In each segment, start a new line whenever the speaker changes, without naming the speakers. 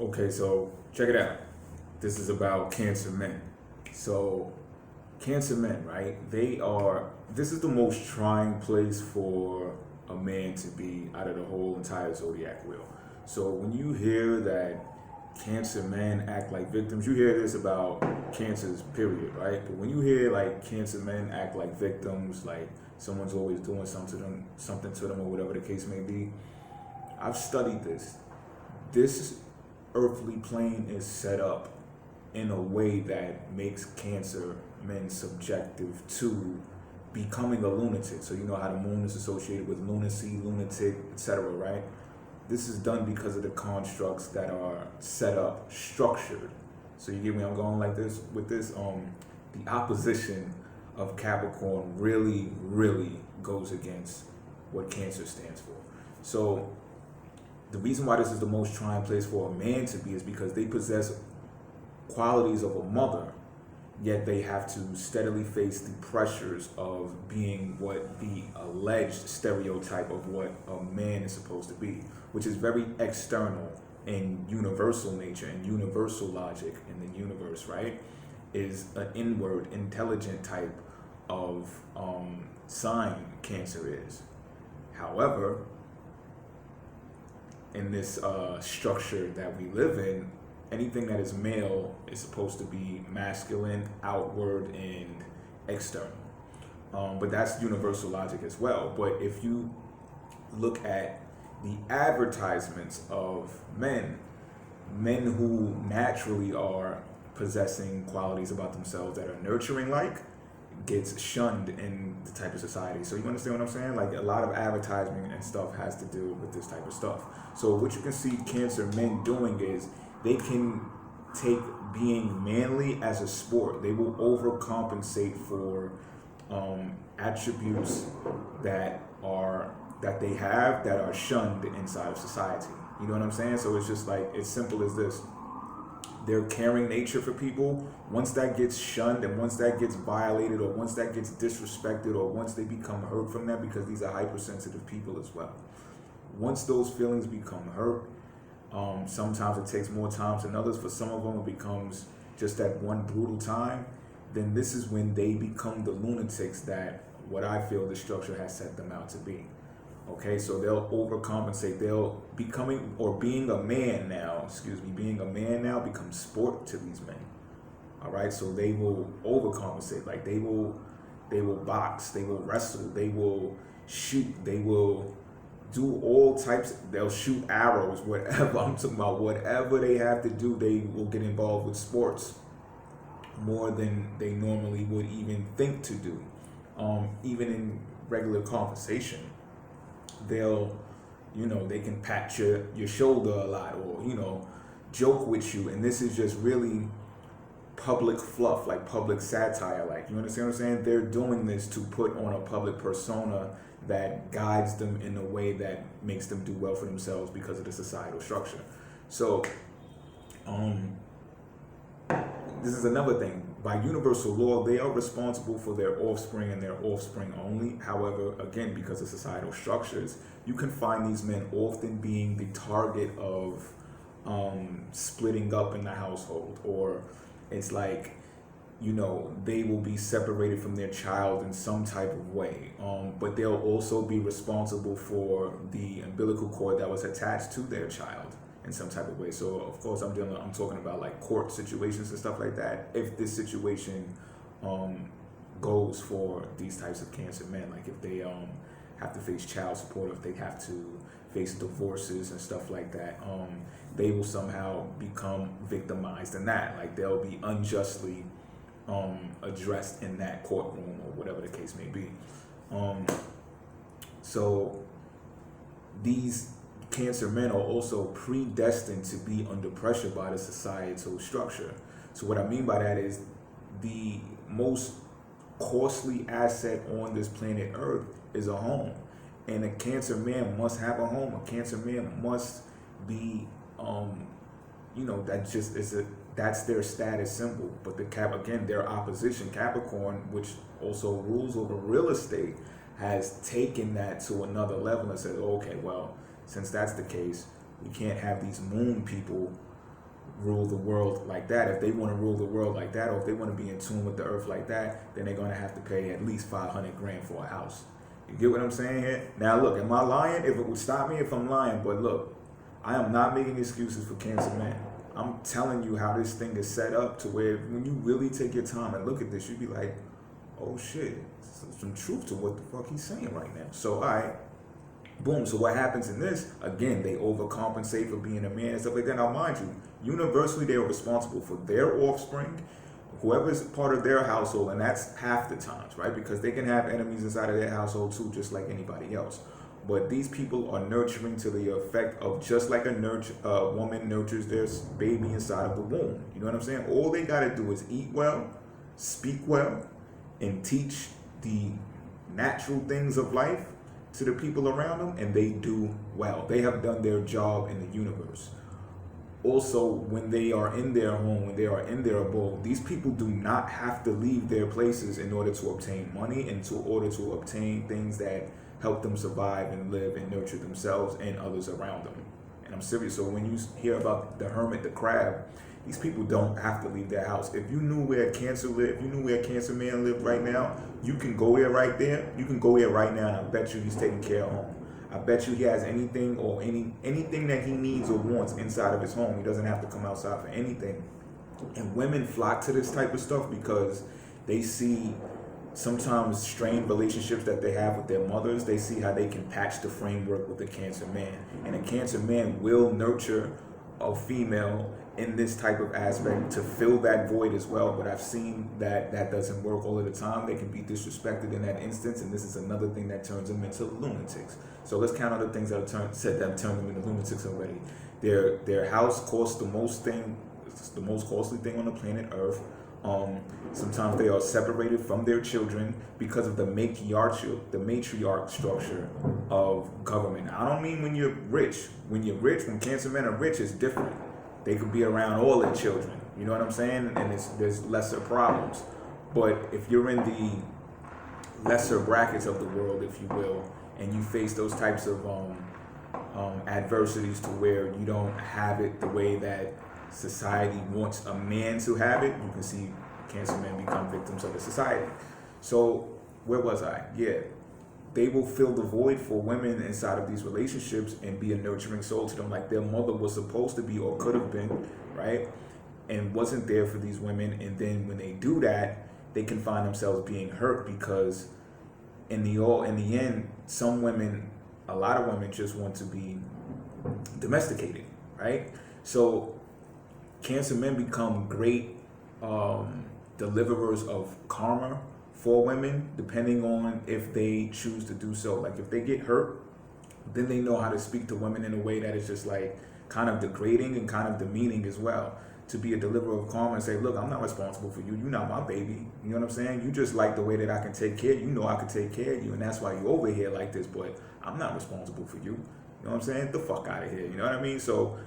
Okay, so check it out. This is about Cancer men. So, Cancer men, right? This is the most trying place for a man to be out of the whole entire zodiac wheel. So, when you hear that Cancer men act like victims, you hear this about Cancers, period, right? But when you hear like Cancer men act like victims, like someone's always doing something to them, or whatever the case may be, I've studied this. This earthly plane is set up in a way that makes Cancer men subjective to becoming a lunatic. So you know how the moon is associated with lunacy, lunatic, etc., right? This is done because of the constructs that are set up, structured. So you get me? I'm going like this with this. The opposition of Capricorn really, really goes against what Cancer stands for. So the reason why this is the most trying place for a man to be is because they possess qualities of a mother, yet they have to steadily face the pressures of being what the alleged stereotype of what a man is supposed to be, which is very external and universal nature and universal logic in the universe, right? Is an inward, intelligent type of sign Cancer is. However, in this structure that we live in, anything that is male is supposed to be masculine, outward, and external. But that's universal logic as well. But if you look at the advertisements of men who naturally are possessing qualities about themselves that are nurturing, like, gets shunned in the type of society. So you understand what I'm saying? Like, a lot of advertising and stuff has to do with this type of stuff. So what you can see Cancer men doing is they can take being manly as a sport. They will overcompensate for attributes that they have that are shunned inside of society. You know what I'm saying? So it's just like, it's simple as this. Their caring nature for people, once that gets shunned and once that gets violated, or once that gets disrespected, or once they become hurt from that, because these are hypersensitive people as well. Once those feelings become hurt, sometimes it takes more time than others. For some of them, it becomes just that one brutal time. Then this is when they become the lunatics that what I feel the structure has set them out to be. Okay, so they'll overcompensate. They'll being a man now becomes sport to these men. All right, so they will overcompensate. Like they will box, they will wrestle, they will shoot, they will do all types. They'll shoot arrows, whatever. I'm talking about whatever they have to do. They will get involved with sports more than they normally would even think to do. Even in regular conversation, they can pat your shoulder a lot, or joke with you, and this is just really public fluff, like public satire. Like, you understand what I'm saying? They're doing this to put on a public persona that guides them in a way that makes them do well for themselves because of the societal structure. So this is another thing. By universal law, they are responsible for their offspring and their offspring only. However, again, because of societal structures, you can find these men often being the target of splitting up in the household, or it's like, they will be separated from their child in some type of way. But they'll also be responsible for the umbilical cord that was attached to their child in some type of way. So of course I'm talking about like court situations and stuff like that. If this situation goes for these types of Cancer men, like if they have to face child support, if they have to face divorces and stuff like that, they will somehow become victimized in that. Like they'll be unjustly addressed in that courtroom, or whatever the case may be. So these Cancer men are also predestined to be under pressure by the societal structure. So what I mean by that is the most costly asset on this planet Earth is a home. And a Cancer man must have a home. A Cancer man must be, that's their status symbol. But their opposition, Capricorn, which also rules over real estate, has taken that to another level and said, okay, well, since that's the case, we can't have these moon people rule the world like that. If they want to rule the world like that, or if they want to be in tune with the earth like that, then they're going to have to pay at least 500 grand for a house. You get what I'm saying here? Now look, am I lying? If it would stop me if I'm lying, but look, I am not making excuses for Cancer men. I'm telling you how this thing is set up to where when you really take your time and look at this, you'd be like, oh shit, some truth to what the fuck he's saying right now. So, all right, boom. So what happens in this, again, they overcompensate for being a man and stuff like that. Now, mind you, universally, they are responsible for their offspring, whoever's part of their household, and that's half the times, right? Because they can have enemies inside of their household too, just like anybody else. But these people are nurturing to the effect of just like a woman nurtures their baby inside of the womb. You know what I'm saying? All they got to do is eat well, speak well, and teach the natural things of life to the people around them, and they do well. They have done their job in the universe. Also, when they are in their home, when they are in their abode, these people do not have to leave their places in order to obtain money and in order to obtain things that help them survive and live and nurture themselves and others around them. And I'm serious. So when you hear about the hermit, the crab, these people don't have to leave their house. If you knew where Cancer lived, if you knew where Cancer man lived right now, you can go there right there. You can go there right now, and I bet you he's taking care of home. I bet you he has anything or anything that he needs or wants inside of his home. He doesn't have to come outside for anything. And women flock to this type of stuff because they see sometimes strained relationships that they have with their mothers. They see how they can patch the framework with a Cancer man. And a Cancer man will nurture a female in this type of aspect to fill that void as well. But I've seen that that doesn't work all of the time. They can be disrespected in that instance, and this is another thing that turns them into lunatics. So let's count other things that have turned them into lunatics already. Their house costs the most costly thing on the planet Earth. Sometimes they are separated from their children because of the matriarch structure of government. I don't mean when you're rich. When Cancer men are rich, it's different. They could be around all their children. You know what I'm saying? And there's lesser problems. But if you're in the lesser brackets of the world, if you will, and you face those types of adversities to where you don't have it the way that society wants a man to have it, you can see Cancer men become victims of the society. So where was I? Yeah. They will fill the void for women inside of these relationships and be a nurturing soul to them like their mother was supposed to be or could have been, right? And wasn't there for these women. And then when they do that, they can find themselves being hurt because in the end, a lot of women just want to be domesticated, right? So Cancer men become great deliverers of karma for women, depending on if they choose to do so. Like if they get hurt, then they know how to speak to women in a way that is just like kind of degrading and kind of demeaning as well. To be a deliverer of karma and say, look, I'm not responsible for you. You're not my baby. You know what I'm saying? You just like the way that I can take care of you. You know I can take care of you, and that's why you over here like this, but I'm not responsible for you. You know what I'm saying? Get the fuck out of here. You know what I mean? So,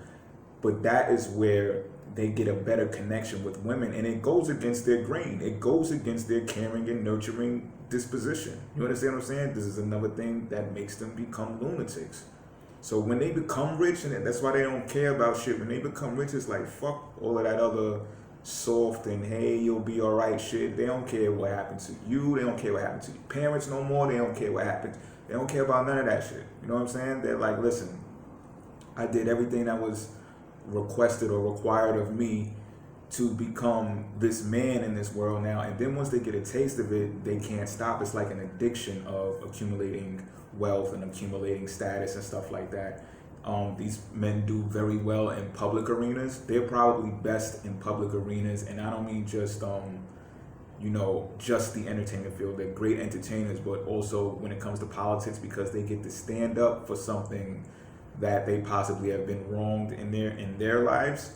but that is where they get a better connection with women, and it goes against their grain. It goes against their caring and nurturing disposition. You understand what I'm saying? This is another thing that makes them become lunatics. So when they become rich, and that's why they don't care about shit, when they become rich, it's like, fuck all of that other soft and hey, you'll be all right shit. They don't care what happened to you. They don't care what happened to your parents no more. They don't care what happened. They don't care about none of that shit. You know what I'm saying? They're like, listen, I did everything that was requested or required of me to become this man in this world now. And then once they get a taste of it, they can't stop. It's like an addiction of accumulating wealth and accumulating status and stuff like that. These men do very well in public arenas. They're probably best in public arenas, and I don't mean just just the entertainment field. They're great entertainers, but also when it comes to politics, because they get to stand up for something that they possibly have been wronged in their lives,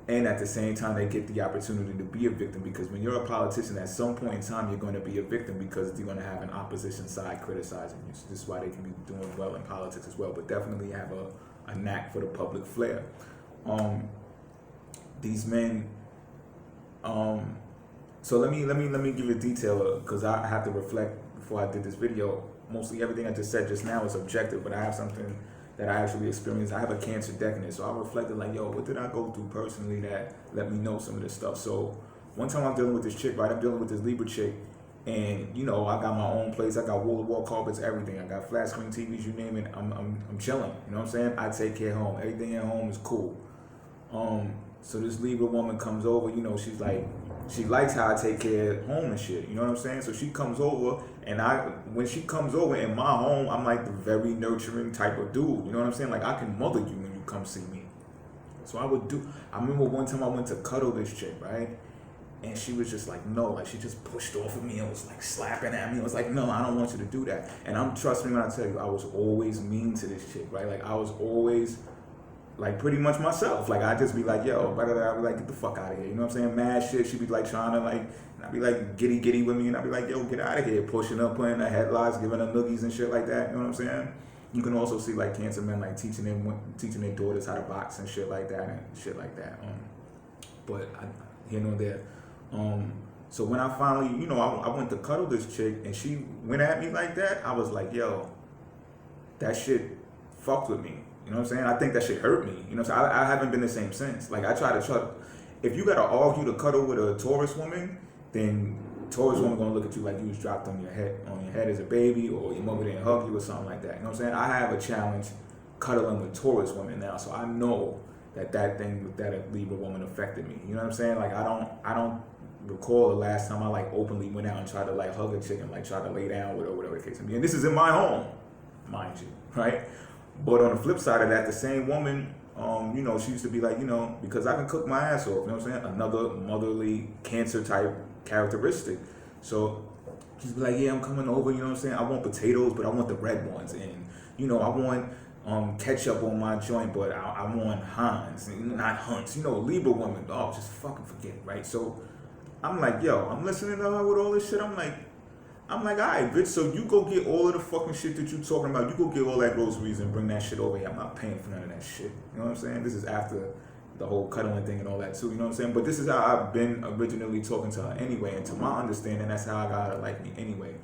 and at the same time they get the opportunity to be a victim, because when you're a politician, at some point in time you're going to be a victim because you're going to have an opposition side criticizing you. So this is why they can be doing well in politics as well, but definitely have a knack for the public flair. These men, so let me give you a detail, because I have to reflect before I did this video. Mostly everything I just said just now is objective, but I have something that I actually experienced. I have a Cancer decadent, so I reflected like, yo, what did I go through personally that let me know some of this stuff? So one time I'm dealing with this chick, right? I'm dealing with this Libra chick, and you know, I got my own place. I got wall-to-wall carpets, everything. I got flat screen TVs, you name it. I'm chilling. You know what I'm saying? I take care of home. Everything at home is cool. So this Libra woman comes over. You know, she's like, she likes how I take care of home and shit. You know what I'm saying? So she comes over, and when she comes over in my home, I'm like the very nurturing type of dude. You know what I'm saying? Like, I can mother you when you come see me. So I remember one time I went to cuddle this chick, right? And she was just like, no, like she just pushed off of me and was like slapping at me. I was like, no, I don't want you to do that. And trust me when I tell you, I was always mean to this chick, right? Like I was always like pretty much myself. Like I'd just be like, yo, blah, blah, blah. I'd be like, get the fuck out of here. You know what I'm saying? Mad shit. She'd be like trying to like, and I'd be like giddy with me, and I'd be like, yo, get out of here. Pushing up, putting her headlocks, giving her noogies and shit like that. You know what I'm saying? You can also see like Cancer men like teaching their daughters how to box and shit like that. But here nor there. So when I finally, you know, I went to cuddle this chick and she went at me like that, I was like, yo, that shit fucked with me. You know what I'm saying? I think that shit hurt me. You know what I'm saying? I haven't been the same since. Like I try to if you gotta argue to cuddle with a Taurus woman, then Taurus woman gonna look at you like you was dropped on your head as a baby, or your mother didn't hug you or something like that. You know what I'm saying? I have a challenge cuddling with Taurus women now, so I know that thing with that Libra woman affected me. You know what I'm saying? Like I don't recall the last time I like openly went out and tried to like hug a chick and like try to lay down with her, whatever the case may be. And this is in my home, mind you, right? But on the flip side of that, the same woman, you know, she used to be like, you know, because I can cook my ass off, you know what I'm saying? Another motherly Cancer type characteristic. So she'd be like, yeah, I'm coming over, you know what I'm saying? I want potatoes, but I want the red ones. And, you know, I want ketchup on my joint, but I want Heinz, not Hunts. You know, Libra woman, oh, just fucking forget it, right? So I'm like, yo, I'm listening to her with all this shit. I'm like, all right, bitch, so you go get all of the fucking shit that you talking about. You go get all that groceries and bring that shit over here. I'm not paying for none of that shit. You know what I'm saying? This is after the whole cuddling thing and all that too. You know what I'm saying? But this is how I've been originally talking to her anyway. And to my understanding, that's how I got her to like me anyway.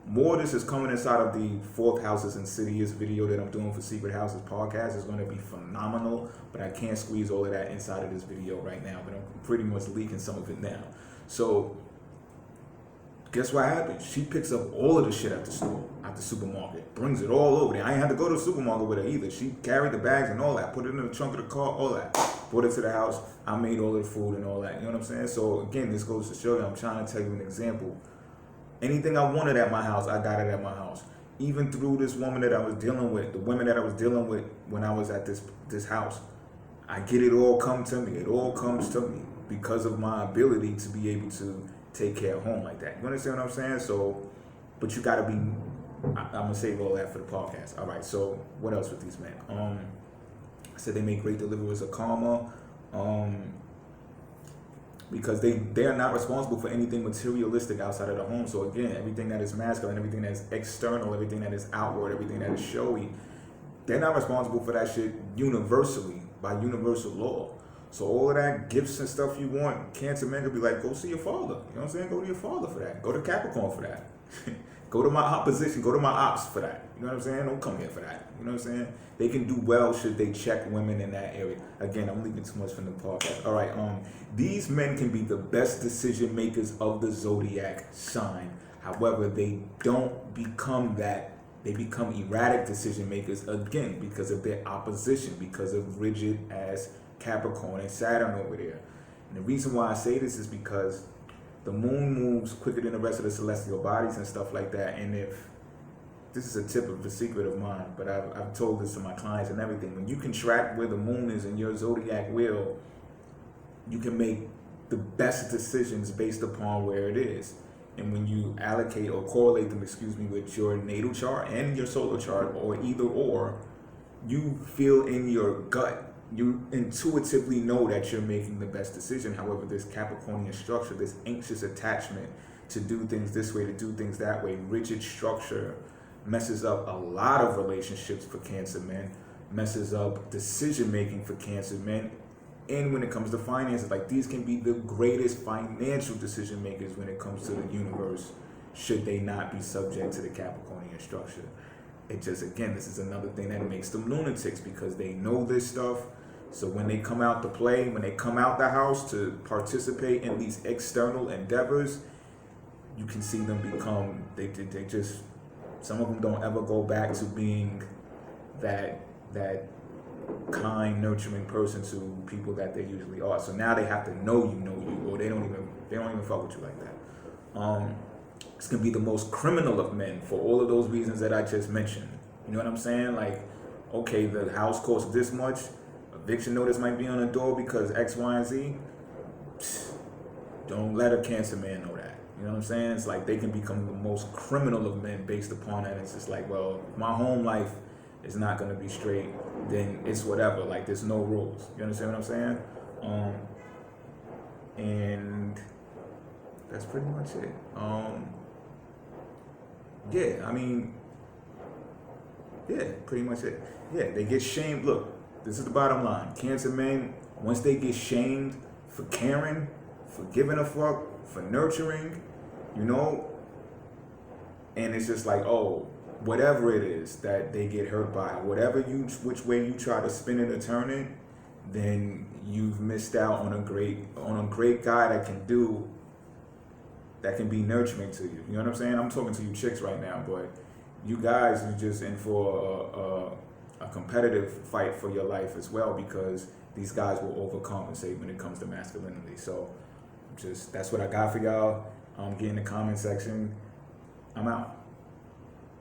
More of this is coming inside of the Fourth House is Insidious video that I'm doing for Secret Houses podcast. It's going to be phenomenal, but I can't squeeze all of that inside of this video right now. But I'm pretty much leaking some of it now. So guess what happened? She picks up all of the shit at the store, at the supermarket, brings it all over there. I ain't had to go to the supermarket with her either. She carried the bags and all that, put it in the trunk of the car, all that. Brought it to the house. I made all of the food and all that. You know what I'm saying? So again, this goes to show you, I'm trying to tell you an example. Anything I wanted at my house, I got it at my house. Even through this woman that I was dealing with, the women that I was dealing with when I was at this house, I get it all come to me. It all comes to me because of my ability to be able to take care of home like that. You understand what I'm saying? So, but you gotta be, I'm gonna save all that for the podcast. All right, so what else with these men? I said they make great deliverers of karma. Because they are not responsible for anything materialistic outside of the home. So again, everything that is masculine, everything that's external, everything that is outward, everything that is showy, they're not responsible for that shit universally, by universal law. So all of that gifts and stuff you want, Cancer men could be like, go see your father. You know what I'm saying? Go to your father for that. Go to Capricorn for that. Go to my opposition. Go to my ops for that. You know what I'm saying? Don't come here for that. You know what I'm saying? They can do well should they check women in that area. Again, I'm leaving too much from the podcast. All right. These men can be the best decision makers of the zodiac sign. However, they don't become that. They become erratic decision makers again because of their opposition, because of rigid ass Capricorn and Saturn over there. And the reason why I say this is because the moon moves quicker than the rest of the celestial bodies and stuff like that. And if this is a tip of a secret of mine, but I've told this to my clients and everything. When you can track where the moon is in your zodiac wheel, you can make the best decisions based upon where it is. And when you allocate or correlate them, with your natal chart and your solar chart, or either or, you feel in your gut, you intuitively know that you're making the best decision. However, this Capricornian structure, this anxious attachment to do things this way, to do things that way, rigid structure messes up a lot of relationships for Cancer men, messes up decision making for Cancer men. And when it comes to finances, like these can be the greatest financial decision makers when it comes to the universe, should they not be subject to the Capricornian structure. it just, again, this is another thing that makes them lunatics, because they know this stuff. So when they come out to play, when they come out the house to participate in these external endeavors, you can see them become, they just, some of them don't ever go back to being that kind, nurturing person to people that they usually are. So now they have to know you, or they don't even fuck with you like that. It's gonna be the most criminal of men for all of those reasons that I just mentioned. You know what I'm saying? Like, okay, the house costs this much, eviction notice might be on the door because X, Y, and Z. Don't let a Cancer man know that. You know what I'm saying? It's like they can become the most criminal of men based upon that. It's just like, well, if my home life is not gonna be straight, then it's whatever. Like, there's no rules. You understand what I'm saying? And that's pretty much it. Yeah, I mean, yeah, pretty much it. Yeah, they get shamed. Look, this is the bottom line. Cancer men, once they get shamed for caring, for giving a fuck, for nurturing, you know, and it's just like, oh, whatever it is that they get hurt by, which way you try to spin it or turn it, then you've missed out on a great guy that can be nurturing to you. You know what I'm saying? I'm talking to you chicks right now, but you guys are just in for a competitive fight for your life as well, because these guys will overcompensate when it comes to masculinity. So that's what I got for y'all. Get in the comment section. I'm out.